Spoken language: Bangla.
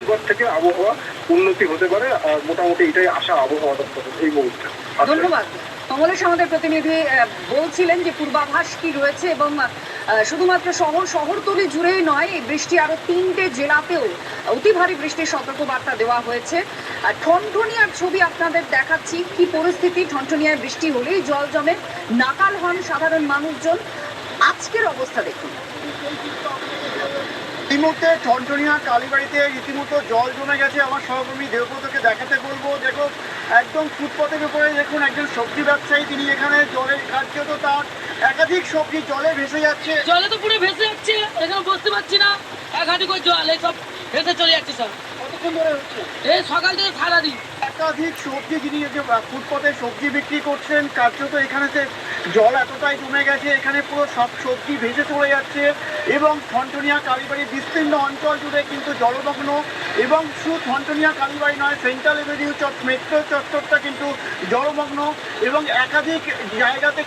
এবার থেকে আবহাওয়া উন্নতি হতে পারে। মোটামুটি এটাই আশা আবহাওয়া দপ্তরের এই মুহূর্তে। ধন্যবাদ। কমলেশ আমাদের প্রতিনিধি বলছিলেন যে পূর্বাভাস কি রয়েছে এবং শুধুমাত্র শহরতলি জুড়েই নয়, এই বৃষ্টি আরো 3টে জেলাতেও অতি ভারী বৃষ্টির সতর্কবার্তা দেওয়া হয়েছে। ঠনঠনিয়ার ছবি আপনাদের দেখাচ্ছি। কি পরিস্থিতি, ঠনঠনিয়ায় বৃষ্টি হলেই জল জমে, নাকাল হন সাধারণ মানুষজন। আজকের অবস্থা দেখুন। এই মুহূর্তে ঠনঠনিয়া কালীবাড়িতে রীতিমতো জল জমে গেছে। আমার সহকর্মী দেবব্রতকে দেখাতে বলবো। দেখো, একদম ফুটপাতের উপরে দেখুন একজন সবজি ব্যবসায়ী, তিনি এখানে জলের কার্যত তার একাধিক সবজি জলে ভেসে যাচ্ছে। জলে তো পুরো ভেসে যাচ্ছে, এখানে বসতে পারছি না, এক হাঁটু করে জল এইসব ভেসে চলে যাচ্ছে স্যার। কতক্ষণ ধরে হচ্ছে? এই সকাল থেকে সারাদিন। একাধিক সবজি, যিনি যে ফুটপাতে সবজি বিক্রি করছেন, কার্যত এখানে জল এতটাই জমে গেছে, এখানে পুরো সব সবজি ভেসে চলে যাচ্ছে এবং ঠনঠনিয়া কালীবাড়ির বিস্তীর্ণ অঞ্চল জুড়ে কিন্তু জলমগ্ন। এবং শুধু ঠনঠনিয়া কালীবাড়ি নয়, সেন্ট্রাল এভিনিউ মেট্রো চত্বরটা কিন্তু জলমগ্ন এবং একাধিক জায়গাতে